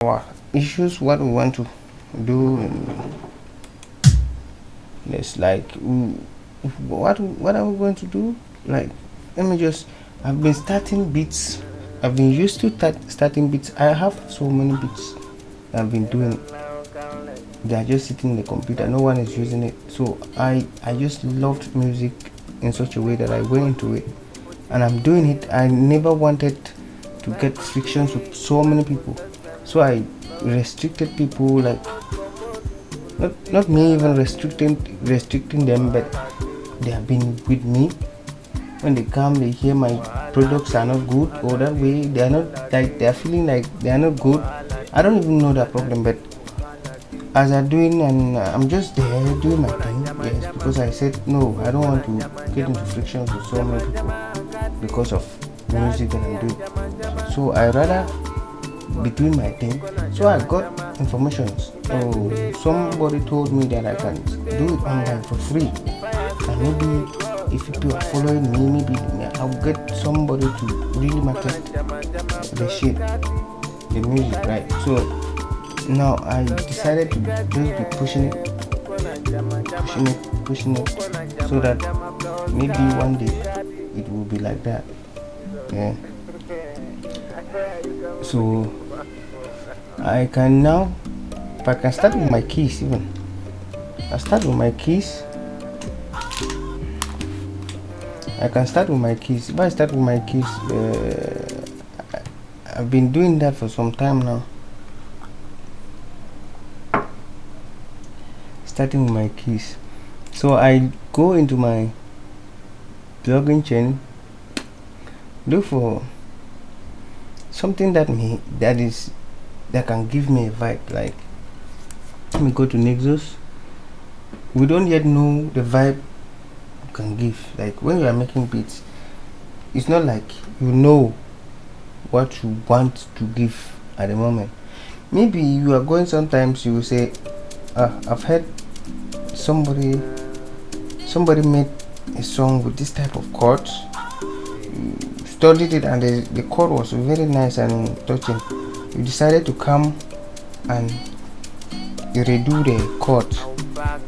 our issues, what we want to do. It's like what are we going to do? Like, let me just. I've been starting beats. I've been used to starting beats. I have so many beats I've been doing. They are just sitting in the computer. No one is using it. So I just loved music in such a way that I went into it, and I'm doing it. I never wanted to get frictions with so many people, so I restricted people, like not me even restricting them, but they have been with me. When they come, they hear my products are not good, or that way they are not, like, they are feeling like they are not good. I don't even know that problem, but as I'm doing, and I'm just there doing my thing. Yes, because I said no, I don't want to get into frictions with so many people because of music that I'm doing. So I rather be doing my thing. So I got information. So somebody told me that I can do it online for free, and maybe if people are following me, maybe I'll get somebody to really market the shit, the music, right? So now I decided to just be pushing it, so that maybe one day it will be like that. Yeah. So I can now, if I can start with my keys, even I start with my keys. I can start with my keys. If I start with my keys, I've been doing that for some time now. Starting with my keys. So I go into my login chain, look for something that can give me a vibe. Like, let me go to Nexus. We don't yet know the vibe can give. Like, when you are making beats, it's not like you know what you want to give at the moment. Maybe you are going, sometimes you will say, I've heard somebody made a song with this type of chords. You studied it, and the chord was very nice and touching. You decided to come and redo the chords.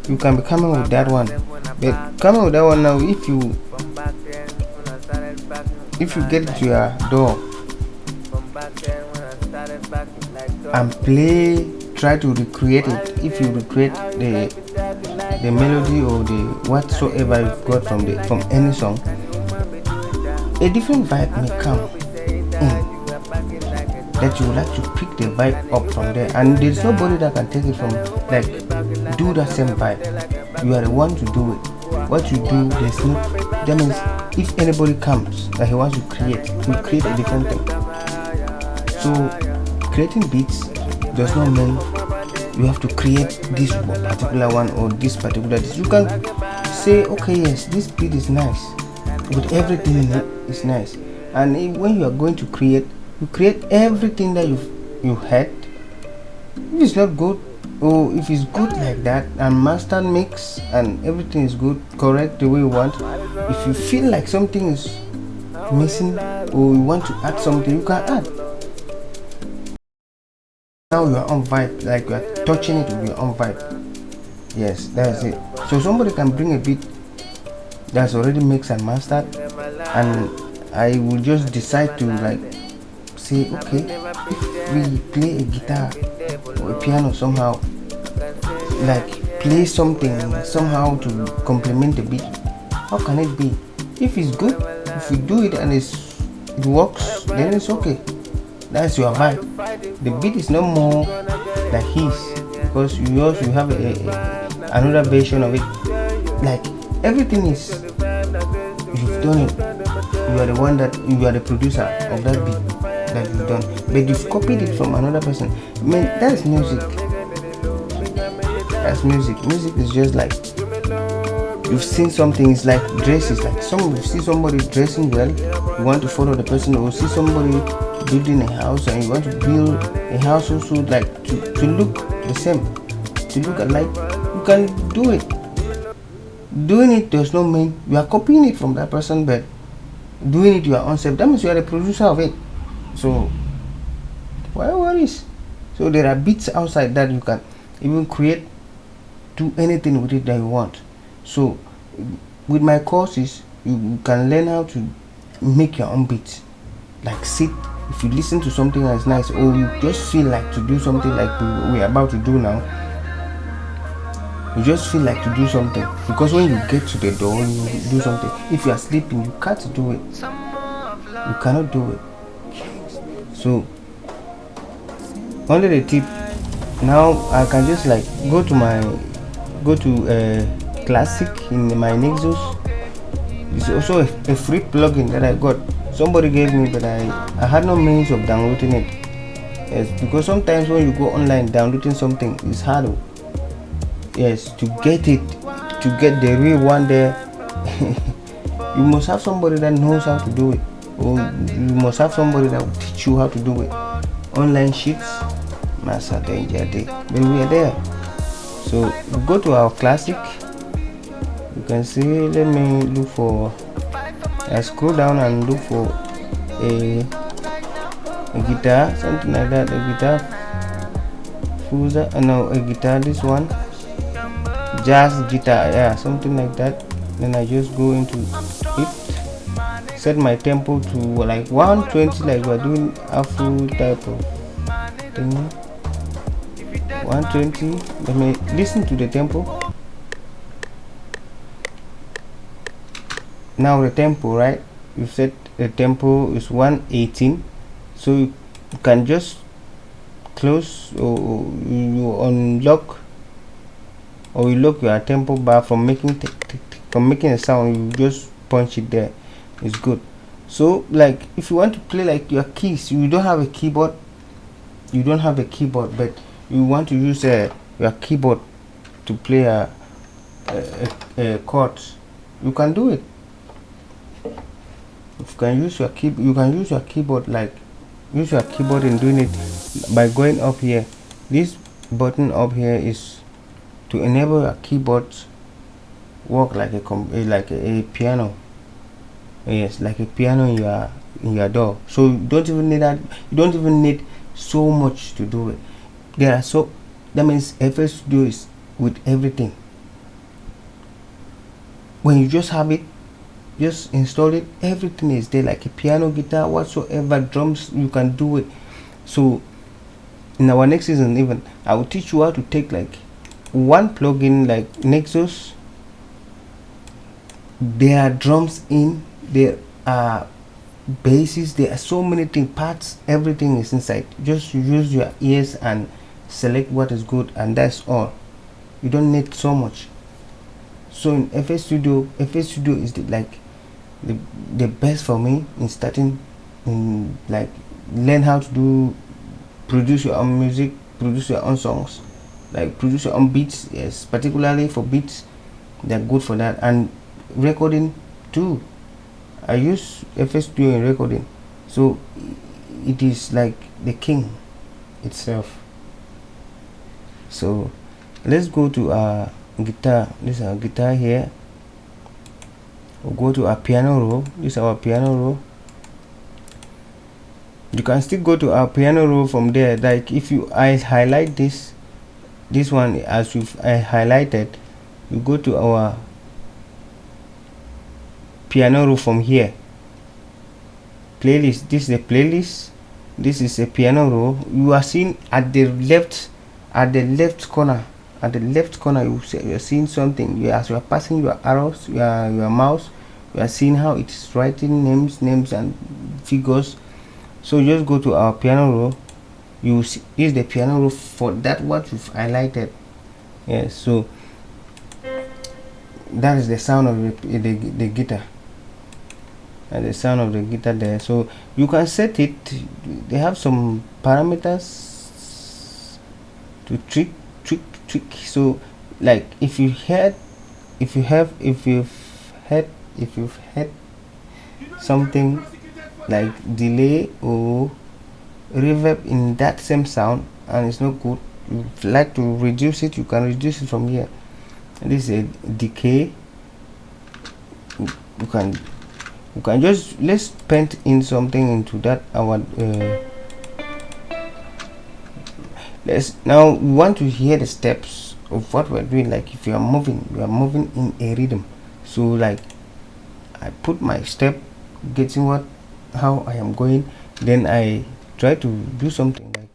You can be coming with that one, but coming with that one now, if you get to your door and try to recreate it. If you recreate the melody or the whatsoever you've got from any song, a different vibe may come in, that you would like to pick the vibe up from there, and there's nobody that can take it from, like, do that same vibe. You are the one to do it. What you do, there's no, that means if anybody comes that he wants to create, we create a different thing. So creating beats does not mean you have to create this particular one or this particular this. You can say, okay, yes, this beat is nice, but everything in it is nice. And when you are going to create, you create everything that you had. If it's not good, or if it's good like that, and master mix and everything is good, correct the way you want, if you feel like something is missing or you want to add something, you can add. Now you are on vibe, like you are touching it with your own vibe. Yes, that's it. So somebody can bring a beat that's already mixed and mastered, and I will just decide to, like, say, okay, if we play a guitar or a piano somehow, like play something somehow to complement the beat, how can it be? If it's good, if you do it and it works, then it's okay. That's your vibe. The beat is no more like his, because you also have another version of it. Like, everything is, you've done it. You are the one you are the producer of that beat that you've done, but you've copied it from another person. I mean, that's music. That's music. Music is just like, you've seen something. It's like dresses. Like, you see somebody dressing well, you want to follow the person, or see somebody building a house and you want to build a house also, like to look the same, to look alike. You can do it. Doing it does not mean you are copying it from that person, but doing it your own self, that means you are the producer of it. So why worries? So there are beats outside that you can even create, do anything with it that you want. So with my courses, you can learn how to make your own beats. Like sit, if you listen to something that's nice, or you just feel like to do something like we're about to do now, you just feel like to do something, because when you get to the door, you do something. If you are sleeping, you can't do it, you cannot do it. So only the tip, now I can just like go to classic in my Nexus. It's also a free plugin that I got, somebody gave me, but I had no means of downloading it. Yes, because sometimes when you go online downloading something, it's hard. Yes, to get the real one there, you must have somebody that knows how to do it, or you must have somebody that will teach you how to do it. Online sheets, master danger day, but we are there. So we go to our classic. You can see, let me look for, I scroll down and look for a guitar, something like that, a guitar Fusa, no, a guitar, this one, jazz guitar, yeah, something like that. Then I just go into it, set my tempo to like 120, like we're doing Afro type of thing. 120. Let me listen to the tempo. Now the tempo, right, you set the tempo is 118, so you can just close, or you unlock, or you lock your tempo bar from making a sound. You just punch it there, it's good. So like if you want to play like your keys, you don't have a keyboard, but you want to use your keyboard to play a chords, you can do it. If you can use your keyboard, like use your keyboard in doing it by going up here. This button up here is to enable your keyboard work like a piano. Yes, like a piano in your door. So you don't even need that. You don't even need so much to do it. That means FL Studio is with everything. When you just have it, just install it, everything is there, like a piano, guitar, whatsoever, drums, you can do it. So in our next season, even I will teach you how to take like one plugin like Nexus. There are drums in, there are basses, there are so many things, parts, everything is inside. Just use your ears and select what is good, and that's all. You don't need so much. So in FL Studio is the best for me in starting, in like learn how to produce your own music, produce your own songs, like produce your own beats. Yes, particularly for beats, they're good for that. And recording too, I use FL Studio in recording, so it is like the king itself. So let's go to our guitar. This is our guitar here. We'll go to our piano roll. This is our piano roll. You can still go to our piano roll from there. Like if I highlight this one as I highlighted, you go to our piano roll from here. Playlist. This is the playlist. This is a piano roll. You are seeing at the left corner. At the left corner, you are seeing something. As you are passing your arrows, your mouse, you are seeing how it is writing names and figures. So just go to our piano roll. You see, this is the piano roll for that what you've highlighted. Yes, so that is the sound of the guitar. And the sound of the guitar there. So you can set it. They have some parameters to tweak. So like if you've had something like delay or reverb in that same sound and it's not good, you like to reduce it, you can reduce it from here. And this is a decay. You can just, let's paint in something into that our Let's now, we want to hear the steps of what we're doing. Like if you are moving in a rhythm. So like I put my step, getting what how I am going, then I try to do something like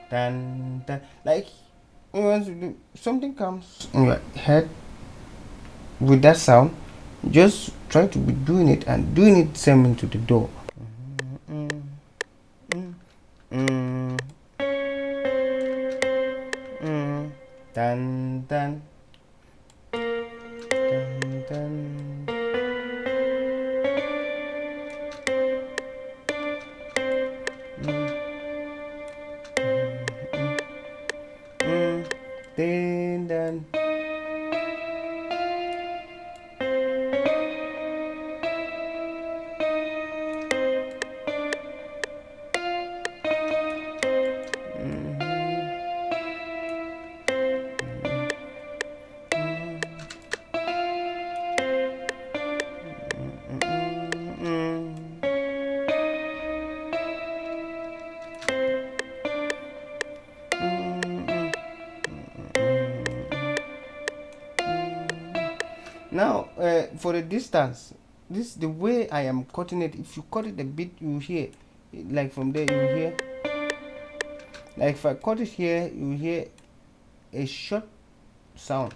dan dan, like you want to do something comes in your head with that sound, just try to be doing it and doing it same into the door. Dan dan dan dan. Then dan. Now, for the distance, this the way I am cutting it. If you cut it a bit, you hear, like from there you hear. Like if I cut it here, you hear a short sound.